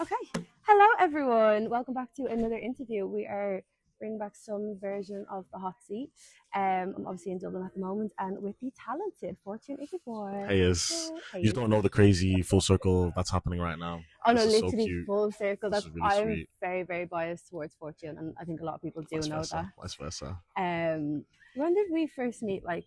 Okay. Hello, everyone. Welcome back to another interview. We are bringing back some version of the hot seat. I'm obviously in Dublin at the moment, and with the talented Fortune Igiebor. Hey, is you Hey. don't know the crazy full circle that's happening right now. Oh no, This is so literally cute. full circle. This That's is really I'm sweet. very, very biased towards Fortune, and I think a lot of people do Vice know versa. that. Vice versa. When did we first meet? Like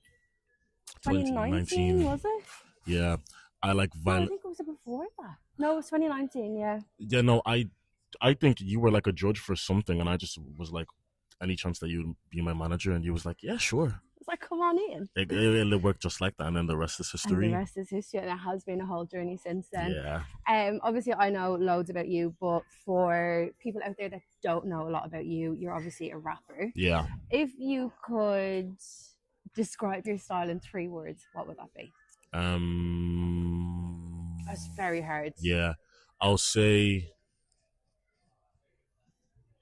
2019, 2019. was it? Yeah, I like No, I violent. think it was before that. No, it was 2019. Yeah. Yeah, no, I think you were like a judge for something, and I just was like, any chance that you'd be my manager, and you was like, yeah, sure. It's like, come on in. It worked just like that, and then the rest is And the history. rest is history, and it has been a whole journey since then. Yeah, Obviously, I know loads about you, but for people out there that don't know a lot about you, you're obviously a rapper. yeah. If you could describe your style in 3 words, what would that be? That's very hard. Yeah. I'll say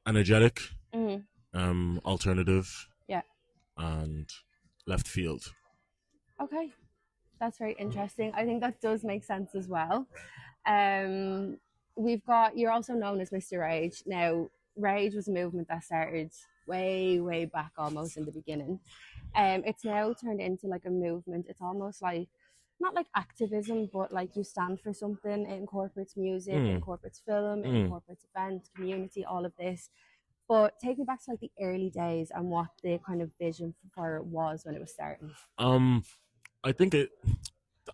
energetic, Mm, alternative, yeah. and left field. Okay. That's very interesting. I think that does make sense as well. Um, we've got, you're also known as Mr. Rage. Now, Rage was a movement that started way, way back almost in the beginning. It's now turned into like a movement. It's almost like, not like activism, but like you stand for something. It incorporates music, it Mm, incorporates film, it mm. incorporates events, community, all of this. But take me back to like the early days and what the kind of vision for it was when it was starting. Um, I think it.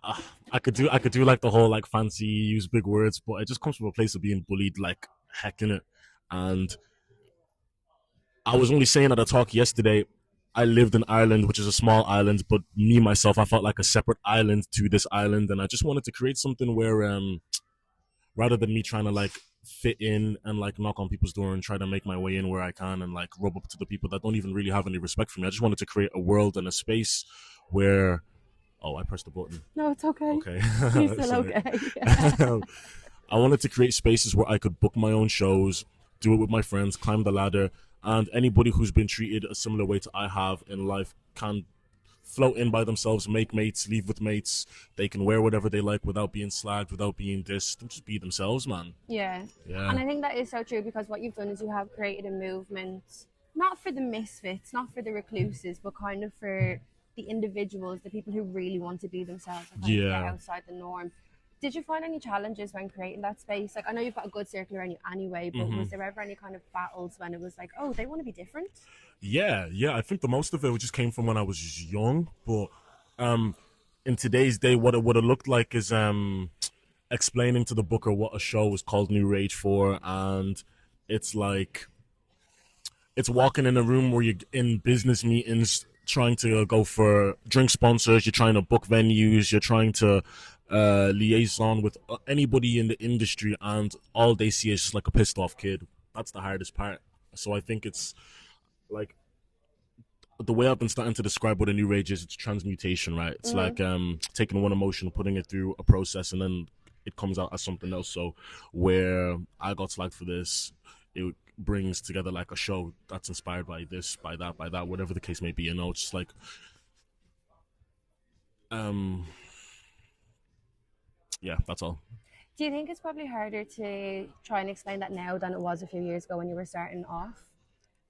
Uh, I could do like the whole like fancy use big words, but it just comes from a place of being bullied like heck in it. And I was only saying at a talk yesterday. I lived in Ireland, which is a small island, but me myself, I felt like a separate island to this island, and I just wanted to create something where, rather than me trying to like fit in and like knock on people's door and try to make my way in where I can and like rub up to the people that don't even really have any respect for me, I just wanted to create a world and a space where. Oh, I pressed the button. No, it's okay. Okay. You're still Sorry. okay. I wanted to create spaces where I could book my own shows, do it with my friends, climb the ladder, and anybody who's been treated a similar way to I have in life can float in by themselves, make mates, leave with mates. They can wear whatever they like without being slagged, without being dissed, and just be themselves, man. Yeah. And Yeah. I think that is so true because what you've done is you have created a movement, not for the misfits, not for the recluses, but kind of for the individuals, the people who really want to be themselves and kind of get Yeah. outside the norm. Did you find any challenges when creating that space? Like, I know you've got a good circle around you anyway, but was there ever any kind of battles when it was like, oh, they want to be different? Yeah. I think the most of it just came from when I was young, but um, in today's day, what it would have looked like is explaining to the booker what a show is called New Rage for, and it's like it's walking in a room where you're in business meetings trying to go for drink sponsors, you're trying to book venues, you're trying to liaison with anybody in the industry, and all they see is just like a pissed off kid. That's the hardest part. So I think it's like the way I've been starting to describe what a new rage is, it's transmutation, right? It's Mm-hmm. like taking one emotion, putting it through a process, and then it comes out as something else. So where I got slagged for this, it brings together like a show that's inspired by this, by that, whatever the case may be. You know, it's just like um yeah, that's all. Do you think it's probably harder to try and explain that now than it was a few years ago when you were starting off?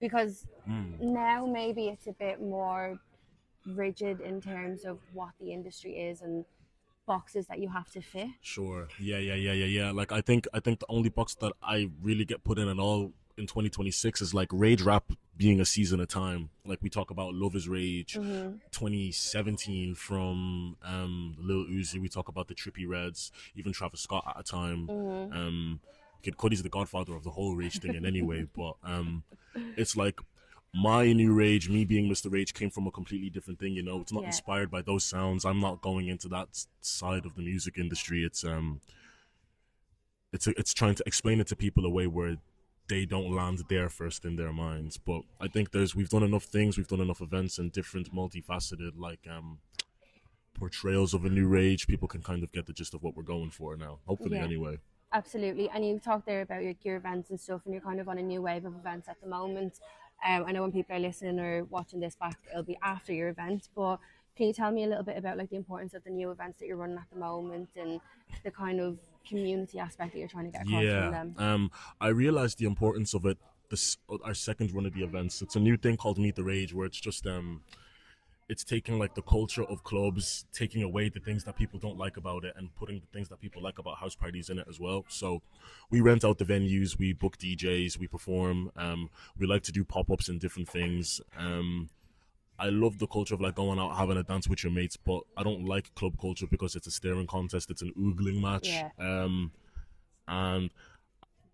Because now maybe it's a bit more rigid in terms of what the industry is and boxes that you have to fit. Sure. Yeah. Like I think the only box that I really get put in at all in 2026 is like rage rap being a season of time. Like we talk about Love is Rage, Mm-hmm. 2017 from Lil Uzi. We talk about the Trippy Reds, even Travis Scott at a time. Mm-hmm. Kid Cudi's the godfather of the whole rage thing in any way, but it's like my new rage, me being Mr. Rage, came from a completely different thing. You know, it's not Yeah. inspired by those sounds. I'm not going into that side of the music industry. It's trying to explain it to people a way where they don't land there first in their minds. But I think we've done enough things, we've done enough events and different multifaceted like portrayals of a new rage. People can kind of get the gist of what we're going for now. Hopefully, Yeah. anyway. Absolutely. And you talked there about your gear events and stuff, and you're kind of on a new wave of events at the moment. I know when people are listening or watching this back, it'll be after your event. But can you tell me a little bit about like the importance of the new events that you're running at the moment and the kind of community aspect that you're trying to get across from them. I realized the importance of it. Our second run of the events, it's a new thing called Meet the Rage, where it's just it's taking like the culture of clubs, taking away the things that people don't like about it and putting the things that people like about house parties in it as well. So we rent out the venues, we book DJs, we perform, we like to do pop-ups and different things. I love the culture of like going out having a dance with your mates, but I don't like club culture because it's a staring contest, it's an oogling match. And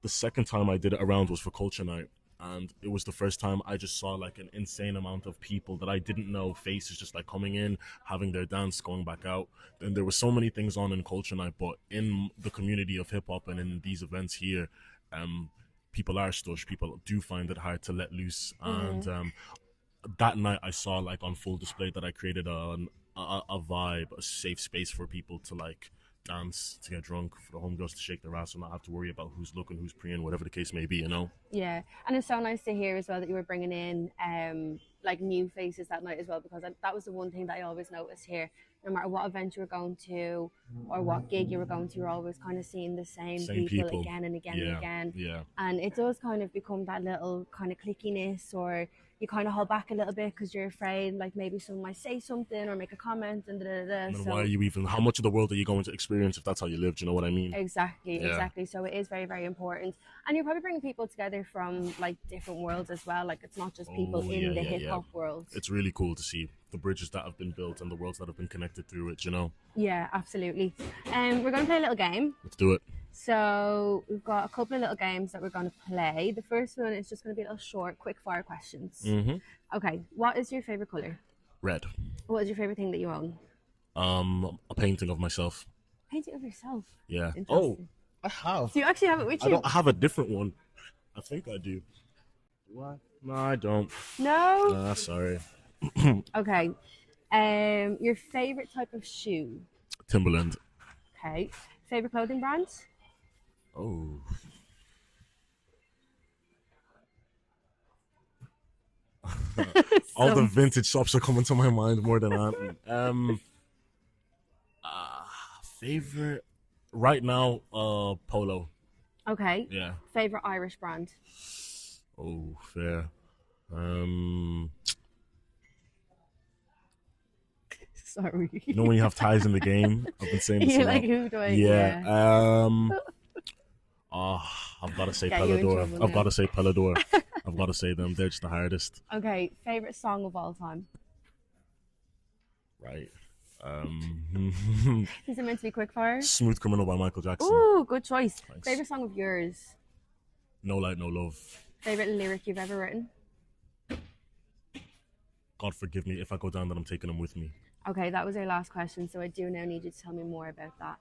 the second time I did it around was for Culture Night. And it was the first time I just saw like an insane amount of people that I didn't know, faces just like coming in, having their dance, going back out. And there were so many things on in Culture Night, but in the community of hip hop and in these events here, people are stush. People do find it hard to let loose. And that night I saw like on full display that I created a vibe, a safe space for people to like dance, to get drunk, for the homegirls to shake their ass and not have to worry about who's looking, who's preying, whatever the case may be, you know? Yeah, and it's so nice to hear as well that you were bringing in like new faces that night as well, because that was the one thing that I always noticed here. No matter what event you were going to or what gig you were going to, you're always kind of seeing the same people again and again and again. Yeah. And it does kind of become that little kind of clickiness, or you kind of hold back a little bit because you're afraid like maybe someone might say something or make a comment and And why are you even, how much of the world are you going to experience if that's how you live? Do you know what I mean? Exactly. So it is very, very important. And you're probably bringing people together from like different worlds as well. Like it's not just people in the hip hop world. It's really cool to see the bridges that have been built and the worlds that have been connected through it, you know? Yeah, absolutely. We're going to play a little game. Let's do it. So we've got a couple of little games that we're going to play. The first one is just going to be a little short, quick fire questions. Okay, what is your favorite color? Red. What is your favorite thing that you own? A painting of myself. Painting of yourself? Yeah. Oh, I have. Do you actually have it with you? I don't have a different one. I think I do. Do I? No, I don't. No? Nah, sorry. Okay. Your favorite type of shoe? Timberland. Okay. Favorite clothing brand? Oh. All the vintage shops are coming to my mind more than that. Favorite right now, Polo. Okay. Yeah. Favorite Irish brand? Oh, fair. Sorry. You know when you have ties in the game? I've been saying this. You're like, who do I? Yeah. I've got to say Pelador. I've got to say Pelador. I've got to say them. They're just the hardest. Okay. Favorite song of all time? Right. Is it meant to be quickfire? Smooth Criminal by Michael Jackson. Ooh, good choice. Thanks. Favorite song of yours? No Light, No Love. Favorite lyric you've ever written? God forgive me if I go down, then I'm taking them with me. Okay, that was our last question, so I do now need you to tell me more about that.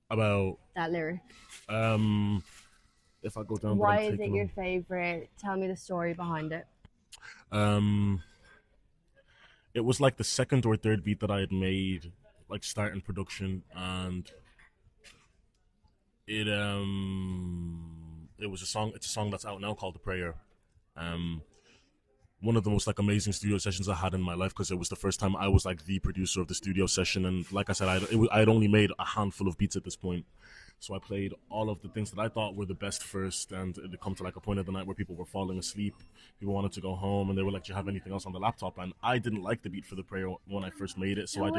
About that lyric. If I go down, why is it your favorite? Tell me the story behind it. It was like the second or third beat that I had made, like starting production, and it was a song. It's a song that's out now called "The Prayer." One of the most like amazing studio sessions I had in my life, because it was the first time I was like the producer of the studio session, and like I said, I had only made a handful of beats at this point. So I played all of the things that I thought were the best first, and it come to like a point of the night where people were falling asleep, people wanted to go home, and they were like, "Do you have anything else on the laptop?" And I didn't like the beat for The Prayer when I first made it, so I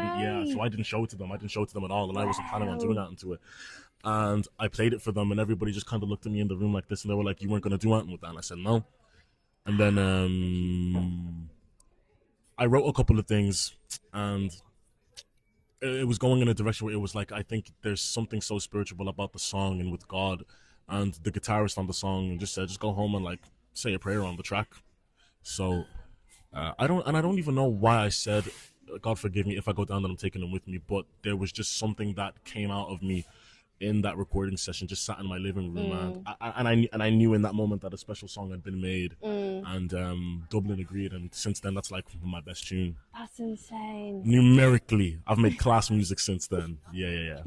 didn't show it to them. I didn't show it to them at all, and I wasn't planning on doing that into it. And I played it for them, and everybody just kind of looked at me in the room like this, and they were like, "You weren't going to do anything with that?" And I said, "No." And then I wrote a couple of things, and it was going in a direction where it was like, I think there's something so spiritual about the song and with God. And the guitarist on the song just said, just go home and like say a prayer on the track. So I don't even know why I said, God forgive me if I go down, then I'm taking them with me. But there was just something that came out of me in that recording session, just sat in my living room, and I knew in that moment that a special song had been made, and Dublin agreed, and since then that's like my best tune. That's insane. Numerically, I've made class music since then. Yeah.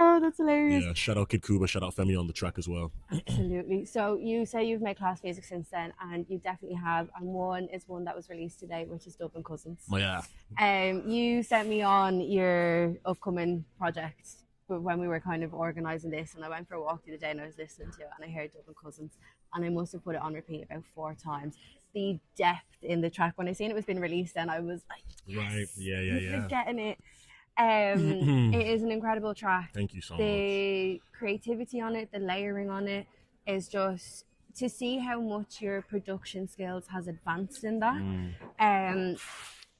Oh, that's hilarious. Yeah, shout out Kid Kuba, shout out Femi on the track as well. Absolutely. So you say you've made class music since then, and you definitely have. And one is one that was released today, which is Dublin Cousins. My yeah. You sent me on your upcoming project when we were kind of organising this, and I went for a walk the other day and I was listening to it, and I heard Dublin Cousins, and I must have put it on repeat about 4 times. The depth in the track, when I seen it was being released, then I was like, yes, right, yeah. Getting it. It is an incredible track. Thank you so the creativity on it, the layering on it is just to see how much your production skills has advanced in that.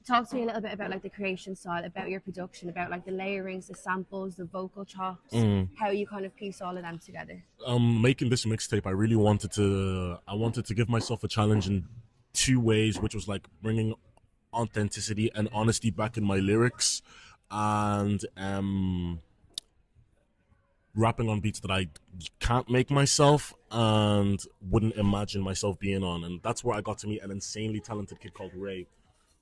Talk to me a little bit about like the creation style, about your production, about like the layerings, the samples, the vocal chops, how you kind of piece all of them together. Making this mixtape, I really wanted to give myself a challenge in 2 ways, which was like bringing authenticity and honesty back in my lyrics, and rapping on beats that I can't make myself and wouldn't imagine myself being on. And that's where I got to meet an insanely talented kid called Ray,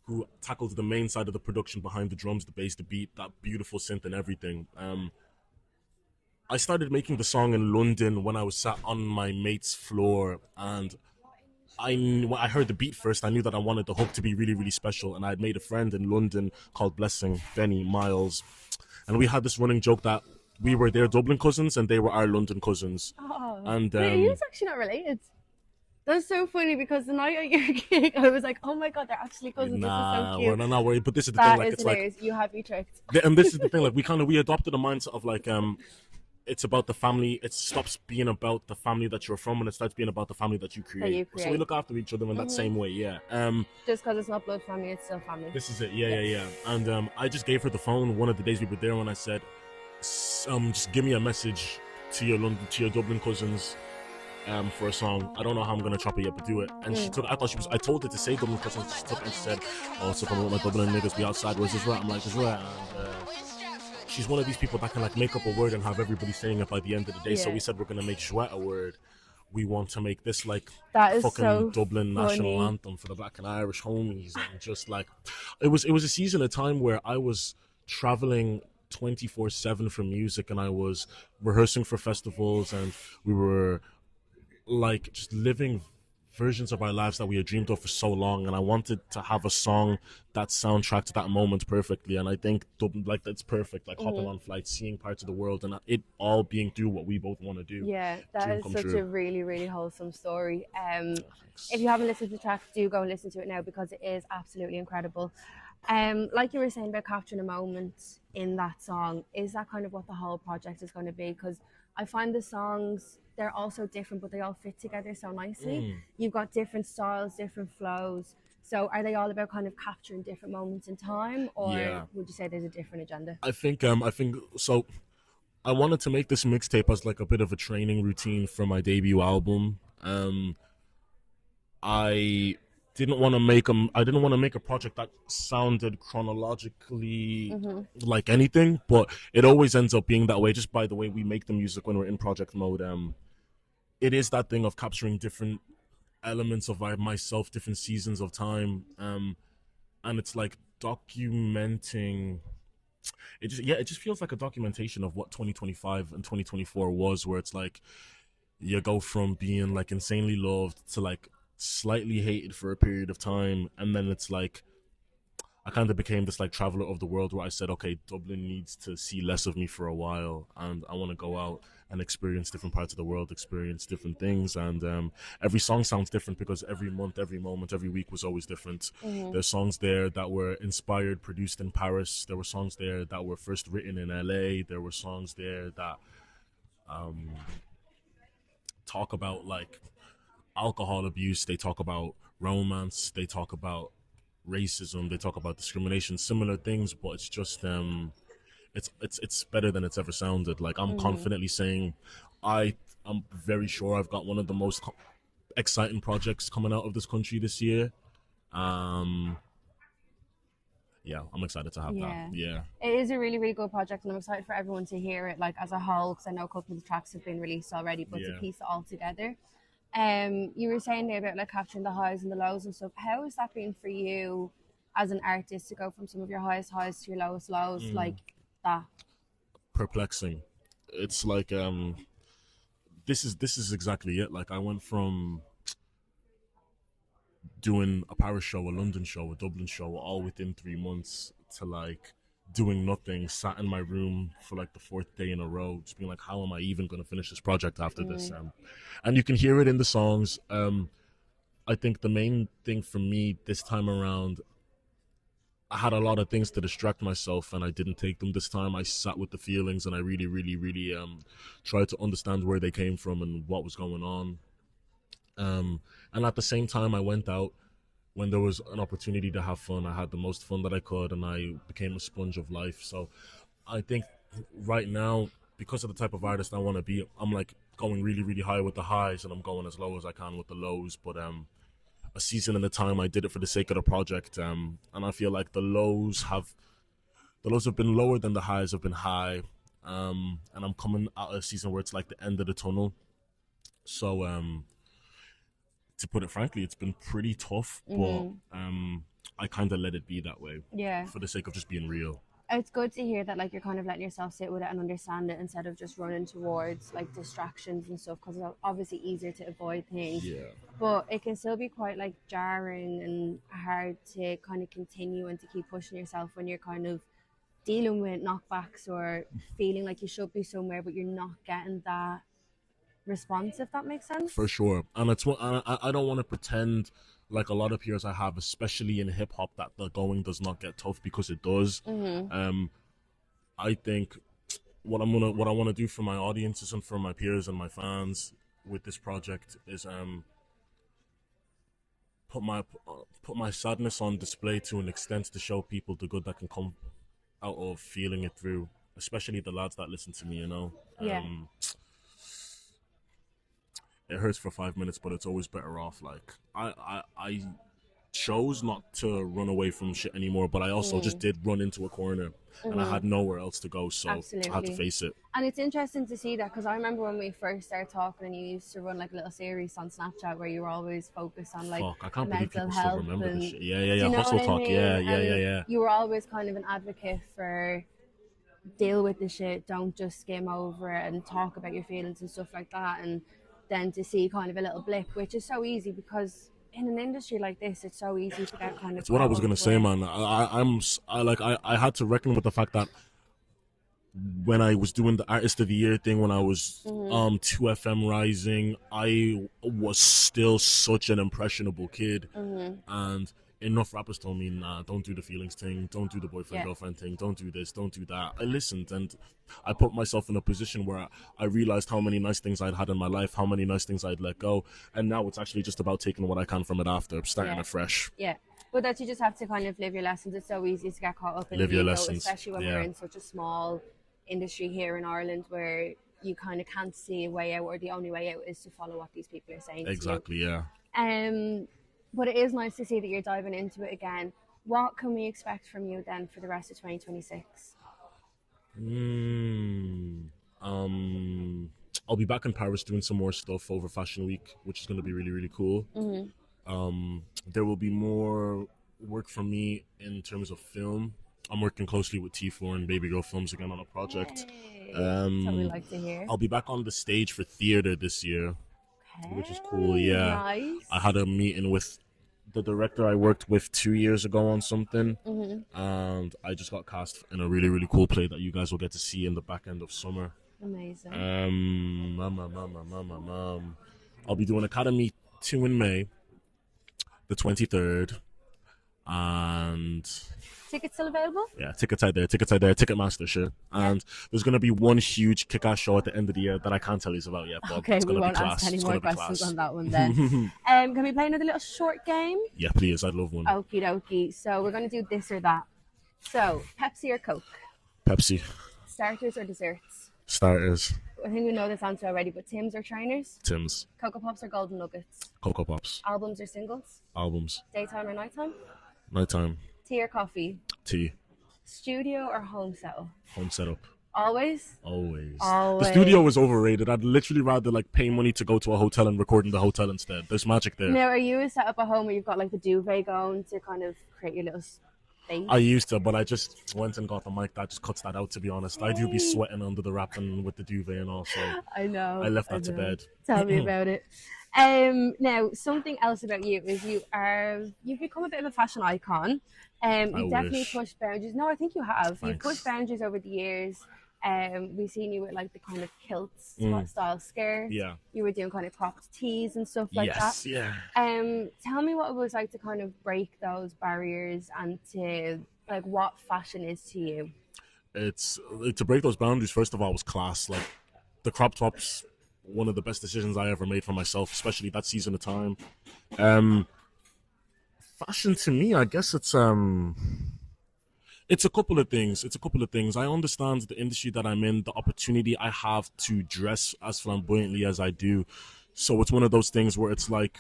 who tackles the main side of the production behind the drums, the bass, the beat, that beautiful synth and everything. I started making the song in London when I was sat on my mate's floor, and when I heard the beat first, I knew that I wanted the hook to be really, really special. And I had made a friend in London called Blessing, Benny Miles, and we had this running joke that we were their Dublin cousins and they were our London cousins. Oh, and he was actually not related. That's so funny, because the night at your gig, I was like, "Oh my god, they're actually cousins! Nah, this is so cute." we're not worried. But this is the that thing, like is it's hilarious. like You have me tricked. and this is the thing, like we adopted a mindset of like it's about the family. It stops being about the family that you're from, and it starts being about the family that you create. So we look after each other in that same way, yeah. Just because it's not blood family, it's still family. This is it, yeah. And I just gave her the phone one of the days we were there, and I said, just give me a message to your Dublin cousins. For a song. I don't know how I'm gonna chop it yet, but do it. And she took. I told her to say Dublin cousins. She took it and she said, "Oh, so come with my Dublin niggas be outside. Was this right?" I'm like, "This right." And she's one of these people that can like make up a word and have everybody saying it by the end of the day. So we said we're gonna make Jouet a word. We want to make this like fucking so Dublin national anthem for the Black and Irish homies, and just like it was a season, a time where I was traveling 24/7 for music, and I was rehearsing for festivals, and we were like just living versions of our lives that we had dreamed of for so long, and I wanted to have a song that soundtracked that moment perfectly. And I think like that's perfect, like hopping on flights, seeing parts of the world, and it all being through what we both want to do. Yeah, that is such a really, really wholesome story. If you haven't listened to the track, do go and listen to it now, because it is absolutely incredible. Like you were saying about capturing a moment in that song, is that kind of what the whole project is going to be? Because I find the songs, they're all so different, but they all fit together so nicely. You've got different styles, different flows. So are they all about kind of capturing different moments in time, or would you say there's a different agenda? I think so. I wanted to make this mixtape as like a bit of a training routine for my debut album. I didn't want to make a project that sounded chronologically like anything, but it always ends up being that way just by the way we make the music when we're in project mode. It is that thing of capturing different elements of myself, different seasons of time, and it's like documenting. It just feels like a documentation of what 2025 and 2024 was, where it's like you go from being like insanely loved to like slightly hated for a period of time, and then it's like I kind of became this like traveler of the world, where I said, okay, Dublin needs to see less of me for a while, and I want to go out and experience different parts of the world, experience different things. And every song sounds different, because every month, every moment, every week was always different. There's songs there that were inspired, produced in Paris. There were songs there that were first written in LA. There were songs there that talk about like alcohol abuse, they talk about romance, they talk about racism, they talk about discrimination, similar things, but it's just it's better than it's ever sounded. Like I'm confidently saying I'm very sure I've got one of the most exciting projects coming out of this country this year. Yeah, I'm excited to have that. Yeah, it is a really, really good project, and I'm excited for everyone to hear it like as a whole, because I know a couple of the tracks have been released already, but to piece it all together. You were saying there about like capturing the highs and the lows and stuff. How has that been for you as an artist, to go from some of your highest highs to your lowest lows like that? Perplexing. it's like this is exactly it. Like I went from doing a Paris show, a London show, a Dublin show, all within 3 months, to like doing nothing, sat in my room for like the fourth day in a row, just being like, how am I even going to finish this project after this? And you can hear it in the songs. I think the main thing for me this time around, I had a lot of things to distract myself, and I didn't take them this time. I sat with the feelings, and I really, really, really tried to understand where they came from and what was going on. And at the same time, I went out when there was an opportunity to have fun. I had the most fun that I could, and I became a sponge of life. So I think right now, because of the type of artist I want to be, I'm like going really, really high with the highs, and I'm going as low as I can with the lows. But a season at a time, I did it for the sake of the project, and I feel like the lows have been lower than the highs have been high. And I'm coming out of a season where it's like the end of the tunnel. So to put it frankly, it's been pretty tough, but I kind of let it be that way. Yeah. For the sake of just being real. It's good to hear that like you're kind of letting yourself sit with it and understand it instead of just running towards like distractions and stuff, because it's obviously easier to avoid things. Yeah. But it can still be quite like jarring and hard to kind of continue and to keep pushing yourself when you're kind of dealing with knockbacks or feeling like you should be somewhere but you're not getting that response, if that makes sense. For sure. And it's what I don't want to pretend like a lot of peers I have, especially in hip hop, that the going does not get tough, because it does. I think what I want to do for my audiences and for my peers and my fans with this project is put my sadness on display to an extent, to show people the good that can come out of feeling it through, especially the lads that listen to me, you know. Yeah. It hurts for 5 minutes, but it's always better off. Like I chose not to run away from shit anymore, but I also just did run into a corner, and I had nowhere else to go, so Absolutely. I had to face it. And it's interesting to see that, because I remember when we first started talking and you used to run like a little series on Snapchat where you were always focused on like I can't believe mental people still health remember and this shit. Yeah. Hustle talk. I mean? Yeah. You were always kind of an advocate for deal with the shit, don't just skim over it and talk about your feelings and stuff like that. And then to see kind of a little blip, which is so easy, because in an industry like this, it's so easy to get kind of. It's what I was gonna say, man. I had to reckon with the fact that when I was doing the Artist of the Year thing, when I was 2FM Rising, I was still such an impressionable kid, and enough rappers told me, nah, don't do the feelings thing, don't do the boyfriend girlfriend thing, don't do this, don't do that. I listened, and I put myself in a position where I realized how many nice things I'd had in my life, how many nice things I'd let go, and now it's actually just about taking what I can from it after, starting afresh. Yeah. But that you just have to kind of live your lessons. It's so easy to get caught up in live your ego, lessons, especially when we're in such a small industry here in Ireland, where you kind of can't see a way out, or the only way out is to follow what these people are saying. Exactly, yeah. But it is nice to see that you're diving into it again. What can we expect from you then for the rest of 2026? I'll be back in Paris doing some more stuff over Fashion Week, which is going to be really, really cool. There will be more work from me in terms of film. I'm working closely with T4 and Baby Girl Films again on a project. That's what we like to hear. I'll be back on the stage for theater this year, which is cool. Yeah, nice. I had a meeting with the director I worked with 2 years ago on something, and I just got cast in a really, really cool play that you guys will get to see in the back end of summer. Amazing. I'll be doing Academy 2 in May, the 23rd, and tickets still available? Yeah, tickets are there, Ticketmaster, sure. And there's going to be one huge kick-ass show at the end of the year that I can't tell you about yet, but okay, it's going we to be won't class. ask any more questions on that one then. Can we play another little short game? Yeah, please, I'd love one. Okie dokie. So we're going to do this or that. So, Pepsi or Coke? Pepsi. Starters or desserts? Starters. I think we know this answer already, but Tim's or trainers? Tim's. Cocoa Pops or Golden Nuggets? Cocoa Pops. Albums or singles? Albums. Daytime or nighttime? Nighttime. Tea or coffee? Tea. Studio or home setup? Home setup. Always? Always. Always. The studio is overrated. I'd literally rather like pay money to go to a hotel and record in the hotel instead. There's magic there. Now, are you set up at home where you've got like the duvet going to kind of create your little face? I used to, but I just went and got the mic that just cuts that out. To be honest, I do be Hey. sweating under the wrap and with the duvet and all, so I I know, left I that to know. bed. Tell me about it. Now something else about you is you've become a bit of a fashion icon. I You've definitely wish. pushed boundaries. No, I think you have. You've pushed Thanks. boundaries over the years. We've seen you with like the kind of kilts Mm, style skirts. yeah. You were doing kind of cropped tees and stuff like that. Yes. Yeah. Tell me what it was like to kind of break those barriers and to like what fashion is to you. It's to break those boundaries. First of all, was class. Like the crop tops, one of the best decisions I ever made for myself, especially that season of time. Um, Fashion to me, I guess it's a couple of things. It's a couple of things. I understand the industry that I'm in, the opportunity I have to dress as flamboyantly as I do. So it's one of those things where it's like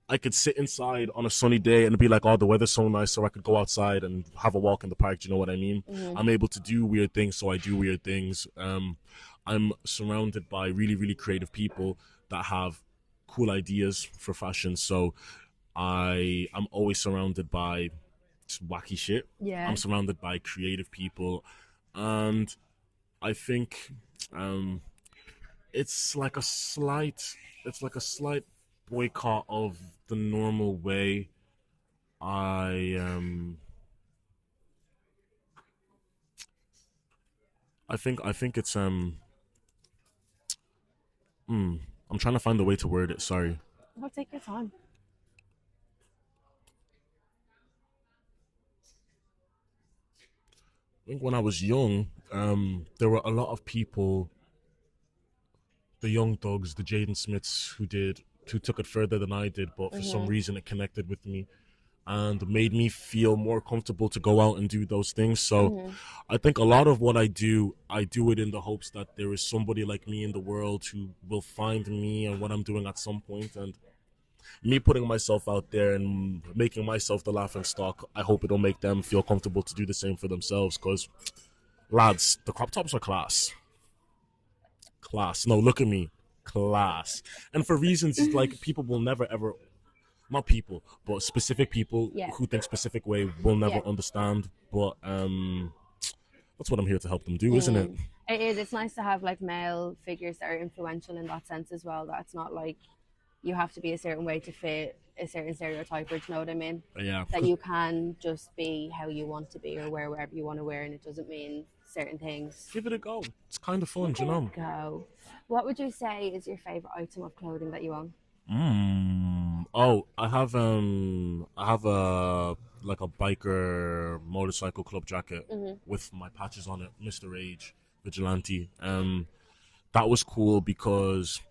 I could sit inside on a sunny day and be like, oh, the weather's so nice, so I could go outside and have a walk in the park. Do you know what I mean? I'm able to do weird things, so I do weird things. I'm surrounded by really, really creative people that have cool ideas for fashion. So I'm always surrounded by just wacky shit. I'm Yeah. surrounded by creative people, and I think um, it's like a slight, it's like a slight boycott of the normal way I I think it's I'm trying to find the way to word it. Sorry. Well, take your time. I think when I was young, there were a lot of people, the Young Thugs, the Jaden Smiths, who took it further than I did, but for some reason it connected with me and made me feel more comfortable to go out and do those things. So I think a lot of what I do it in the hopes that there is somebody like me in the world who will find me and what I'm doing at some point. And me putting myself out there and making myself the laughing stock, I hope it'll make them feel comfortable to do the same for themselves. Because, lads, the crop tops are class. Class. No, look at me. Class. And for reasons like people will never ever, not people, but specific people Yeah. who think specific way will never Yeah. understand. But that's what I'm here to help them do, isn't it? Mm. It is. It's nice to have like male figures that are influential in that sense as well. That's not like you have to be a certain way to fit a certain stereotype, or do you know what I mean? Yeah. That you can just be how you want to be or wear wherever you want to wear, and it doesn't mean certain things. Give it a go. It's kind of fun, do you know? Go. What would you say is your favorite item of clothing that you own? Oh, I have a like a biker motorcycle club jacket with my patches on it, Mr. Age, Vigilante. That was cool because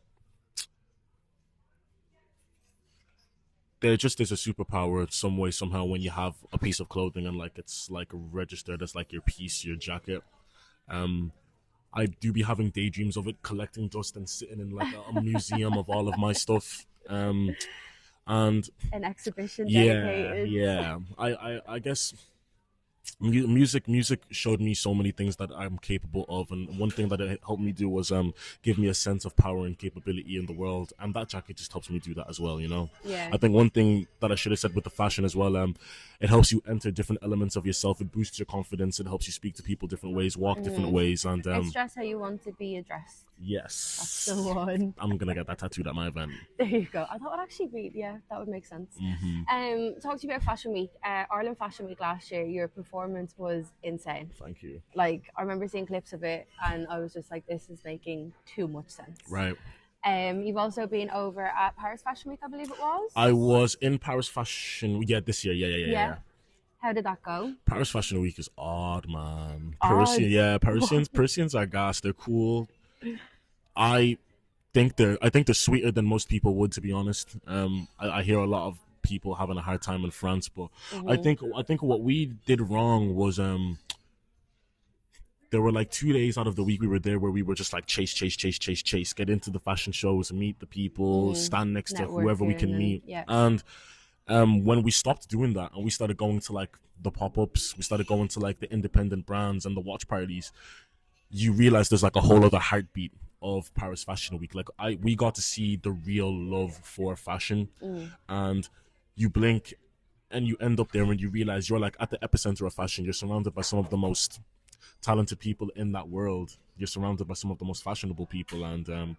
there just is a superpower some way somehow when you have a piece of clothing and like it's like registered as like your piece, your jacket. Um, I do be having daydreams of it collecting dust and sitting in like a museum of all of my stuff. And An exhibition yeah, dedicated. yeah. I guess music showed me so many things that I'm capable of, and one thing that it helped me do was give me a sense of power and capability in the world, and that jacket just helps me do that as well, you know. Yeah. I think one thing that I should have said with the fashion as well, it helps you enter different elements of yourself, it boosts your confidence, it helps you speak to people different ways, walk different ways, and It's dress how you want to be addressed. yes, That's the one. I'm gonna get that tattooed at my event. There you go. I thought it would actually be, yeah, that would make sense. Talk to you about Fashion Week. Ireland Fashion Week last year, your performance was insane. Thank you. Like, I remember seeing clips of it and I was just like, this is making too much sense. Right. You've also been over at Paris Fashion Week, I believe it was. I was in Paris Fashion, yeah, this year, yeah. Yeah. How did that go? Paris Fashion Week is odd, man. Odd? Parisians are gas. They're cool. I I think they're sweeter than most people would, to be honest. I hear a lot of people having a hard time in France, but I think what we did wrong was there were like 2 days out of the week we were there where we were just like chase, get into the fashion shows, meet the people, stand next to whoever we can meet, yeah. and when we stopped doing that and we started going to like the pop-ups, we started going to like the independent brands and the watch parties, you realize there's like a whole other heartbeat of Paris Fashion Week. Like we got to see the real love for fashion, and you blink and you end up there and you realize you're like at the epicenter of fashion. You're surrounded by some of the most talented people in that world. You're surrounded by some of the most fashionable people, and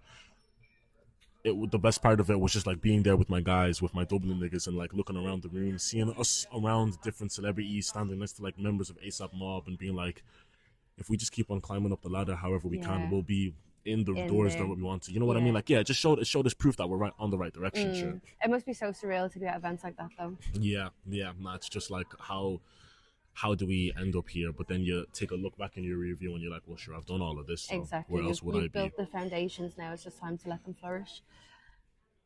the best part of it was just like being there with my guys, with my Dublin niggas, and like looking around the room, seeing us around different celebrities, standing next to like members of ASAP Mob, and being like, if we just keep on climbing up the ladder, however we can, we'll be in the doors that we want to. You know what I mean? Like, it just showed us proof that we're right on the right direction. Sure. It must be so surreal to be at events like that, though. Yeah. Nah, it's just like how do we end up here? But then you take a look back in your review and you're like, well, sure, I've done all of this. So exactly. Where else would I be? You've built the foundations. Now it's just time to let them flourish.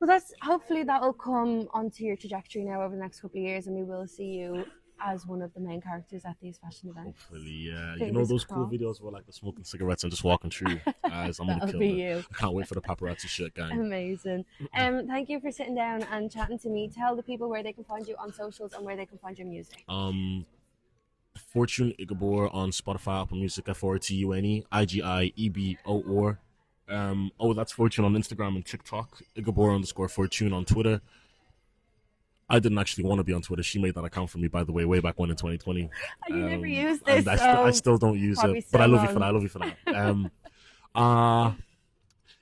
Well, hopefully that will come onto your trajectory now over the next couple of years, and we will see you as one of the main characters at these fashion events. Hopefully, yeah. You know those cool videos where like the smoking cigarettes and just walking through? Guys, I'm gonna kill it. I can't wait for the paparazzi shit, gang. Amazing. Thank you for sitting down and chatting to me. Tell the people where they can find you on socials and where they can find your music. Fortune Igiebor on Spotify, Apple Music, FORTUNE, IGIEBOR. That's Fortune on Instagram and TikTok. Igiebor_Fortune on Twitter. I didn't actually want to be on Twitter. She made that account for me, by the way, way back when in 2020. You never used this. I still don't use it, but I love you for that.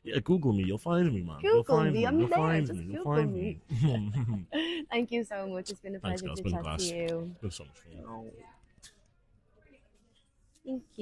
Yeah, Google me. You'll find me, man. Google me. I'm there. Just Google me. Thank you so much. It's been a pleasure to chat to you. It's been so much fun. Thank you.